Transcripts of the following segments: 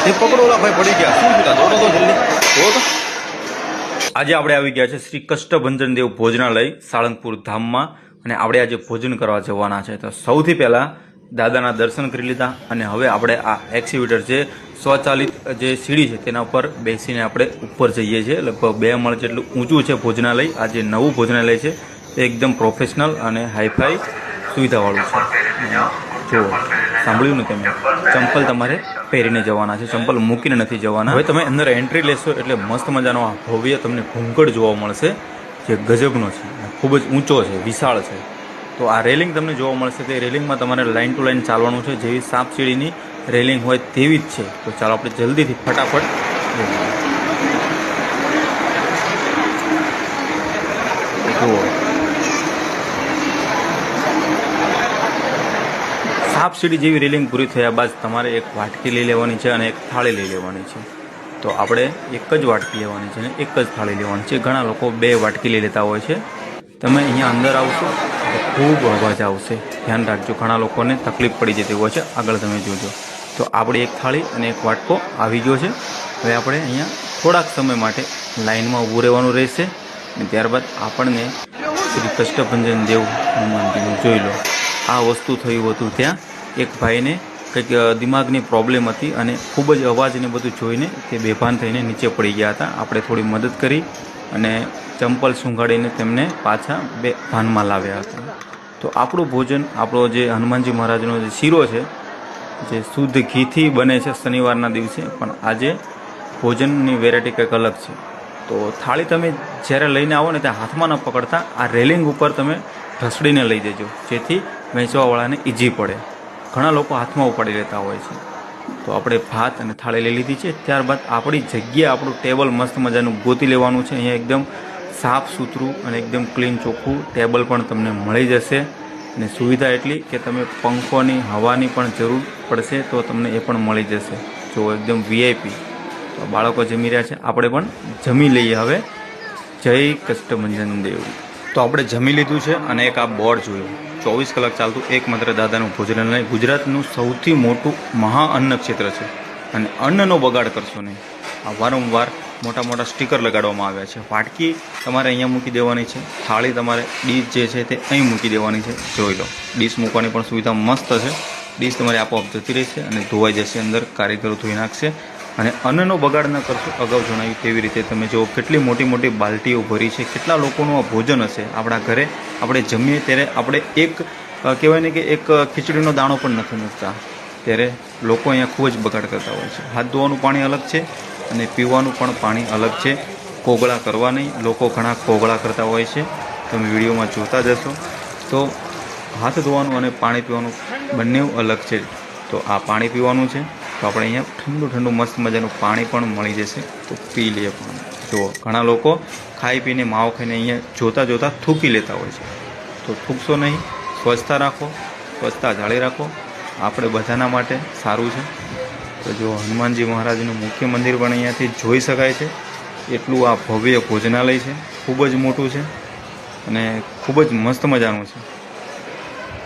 એ પકડો ઓલા ભાઈ પડી ગયા. શું થયું? દોડો તો જલ્દી દોડો તો. આજે આપણે આવી ગયા છે શ્રી કષ્ટભંજન દેવ ભોજનાલય સાળંગપુર ધામમાં અને આપણે આજે ભોજન કરવા જવાના છે. તો સૌથી પહેલા દાદાના દર્શન કરી લીધા અને હવે આપણે આ એક્સિવેટર છે સ્વચાલિત જે સીડી છે તેના ઉપર બેસીને આપણે ઉપર જઈએ છીએ. લગભગ 2 માળ જેટલું ઊંચું છે ભોજનાલય. આ જે નવું ભોજનાલય છે તે એકદમ પ્રોફેશનલ અને હાઈફાઈ સુવિધાવાળું છે. જુઓ, સાંભળ્યું ને તમે? ચંપલ તમારે પહેરીને જવાના છે, ચંપલ મૂકીને નથી જવાના. હવે તમે અંદર એન્ટ્રી લેશો એટલે મસ્ત મજાનો આ ભવ્ય તમને ઘૂંઘડ જોવા મળશે જે ગજબનો છે, ખૂબ જ ઊંચો છે, વિશાળ છે. તો આ રેલિંગ તમને જોવા મળશે. તે રેલિંગમાં તમારે લાઇન ટુ લાઇન ચાલવાનું છે, જેવી સાપ સીડીની રેલિંગ હોય તેવી જ છે. તો ચાલો આપણે જલ્દીથી ફટાફટ જુઓ. સાપ સીડી જેવી રેલિંગ પૂરી થયા બાદ તમારે એક વાટકી લઈ લેવાની છે અને એક થાળી લઈ લેવાની છે. તો આપણે એક જ વાટકી લેવાની છે અને એક જ થાળી લેવાની છે. ઘણા લોકો 2 વાટકી લઈ લેતા હોય છે. તમે અહીંયા અંદર આવશો તો ખૂબ અવાજ આવશે, ધ્યાન રાખજો. ઘણા લોકોને તકલીફ પડી જતી હોય છે. આગળ તમે જોજો. તો આપણી એક થાળી અને એક વાટકો આવી ગયો છે. હવે આપણે અહીંયા થોડાક સમય માટે લાઇનમાં ઊભું રહેવાનું રહેશે અને ત્યારબાદ આપણને શ્રી કષ્ટભંજન દેવ હનુમાનજીનું જોઈ લો. આ વસ્તુ થયું હતું ત્યાં એક ભાઈને કંઈક દિમાગની પ્રોબ્લેમ હતી અને ખૂબ જ અવાજને બધું જોઈને તે બેભાન થઈને નીચે પડી ગયા હતા. આપણે થોડી મદદ કરી અને ચંપલ સૂંઘાડીને તેમને પાછા ભાનમાં લાવ્યા હતા. તો આપણું ભોજન, આપણો જે હનુમાનજી મહારાજનો જે શીરો છે જે શુદ્ધ ઘીથી બને છે શનિવારના દિવસે, પણ આજે ભોજનની વેરાયટી કંઈક અલગ છે. તો થાળી તમે જ્યારે લઈને આવો ને ત્યાં હાથમાં ન પકડતા આ રેલિંગ ઉપર તમે ઢસડીને લઈ દેજો, જેથી વેચવાવાળાને ઇઝી પડે. ઘણા લોકો હાથમાં ઉપાડી લેતા હોય છે. તો આપણે ભાત અને થાળી લઈ લીધી છે. ત્યારબાદ આપણી જગ્યા, આપણું ટેબલ મસ્ત મજાનું ગોતી લેવાનું છે. અહીંયા એકદમ સાફ સુથરું અને એકદમ ક્લીન ચોખ્ખું ટેબલ પણ તમને મળી જશે. અને સુવિધા એટલી કે તમે પંખોની હવાની પણ જરૂર પડશે તો તમને એ પણ મળી જશે. જો એકદમ વીઆઈપી. તો બાળકો જમી રહ્યા છે, આપણે પણ જમી લઈએ હવે. જય કષ્ટભંજન દેવ. તો આપણે જમી લીધું છે અને એક આ બોર્ડ જોયું. 24 કલાક ચાલતું એકમાત્ર દાદાનું ભોજનાલય ગુજરાતનું સૌથી મોટું મહાઅન્ન ક્ષેત્ર છે. અને અન્નનો બગાડ કરશો નહીં. આ વારંવાર મોટા મોટા સ્ટીકર લગાડવામાં આવ્યા છે. વાટકી તમારે અહીંયા મૂકી દેવાની છે. થાળી તમારે ડીશ જે છે તે અહીં મૂકી દેવાની છે. જોઈ લો, ડીશ મૂકવાની પણ સુવિધા મસ્ત છે. ડીશ તમારી આપોઆપ જતી રહેશે અને ધોવાઈ જશે. અંદર કારીગરો ધોઈ નાખશે. અને અન્નનો બગાડ ન કરશો. અગાઉ જણાવ્યું તેવી રીતે તમે જુઓ કેટલી મોટી મોટી બાલટીઓ ભરી છે. કેટલા લોકોનું આ ભોજન હશે. આપણા ઘરે આપણે જમીએ ત્યારે આપણે એક કહેવાય ને કે એક ખીચડીનો દાણો પણ નથી મૂકતા, ત્યારે લોકો અહીંયા ખૂબ જ બગાડ કરતા હોય છે. હાથ ધોવાનું પાણી અલગ છે અને પીવાનું પણ પાણી અલગ છે. કોગળા કરવા નહીં. લોકો ઘણા કોગળા કરતા હોય છે, તમે વિડીયોમાં જોતા જશો. તો હાથ ધોવાનું અને પાણી પીવાનું બંને અલગ છે. તો આ પાણી પીવાનું છે. તો આપણે અહીંયા ઠંડુ ઠંડુ મસ્ત મજાનું પાણી પણ મળી જશે. તો પી લઈએ પાણી. જુઓ, ઘણા લોકો ખાઈ પીને માવો ખાઈને અહીંયા જોતા જોતા થૂકી લેતા હોય છે. તો થૂકશો નહીં. સ્વચ્છતા રાખો, સ્વચ્છતા જાળવી રાખો. આપણે બધાના માટે સારું છે. તો જો હનુમાનજી મહારાજનું મુખ્ય મંદિર પણ અહીંયાથી જોઈ શકાય છે. એટલું આ ભવ્ય ભોજનાલય છે. ખૂબ જ મોટું છે અને ખૂબ જ મસ્ત મજાનું છે.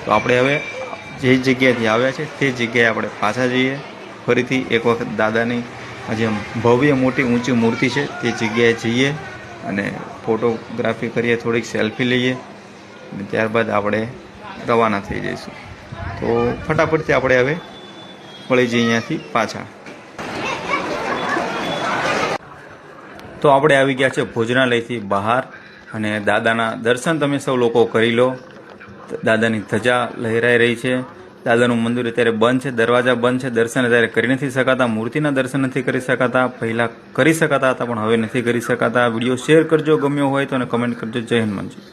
તો આપણે હવે જે જગ્યાએથી આવ્યા છે તે જગ્યાએ આપણે પાછા જઈએ. ફરીથી એક વખત દાદાની જે ભવ્ય મોટી ઊંચી મૂર્તિ છે તે જગ્યાએ જઈએ અને ફોટોગ્રાફી કરીએ, થોડીક સેલ્ફી લઈએ અને ત્યારબાદ આપણે રવાના થઈ જઈશું. તો ફટાફટથી આપણે હવે વળી જઈએ અહીંયાથી પાછા. તો આપણે આવી ગયા છે ભોજનાલયથી બહાર અને દાદાના દર્શન તમે સૌ લોકો કરી લો. દાદાની ધજા લહેરાઈ રહી છે. દાદાનું મંદિર અત્યારે બંધ છે, દરવાજા બંધ છે. દર્શન અત્યારે કરી નથી શકાતા. મૂર્તિના દર્શન નથી કરી શકાતા. પહેલાં કરી શકાતા હતા પણ હવે નથી કરી શકાતા. વિડીયો શેર કરજો ગમ્યો હોય તો અને કમેન્ટ કરજો. જય હનુમાનજી.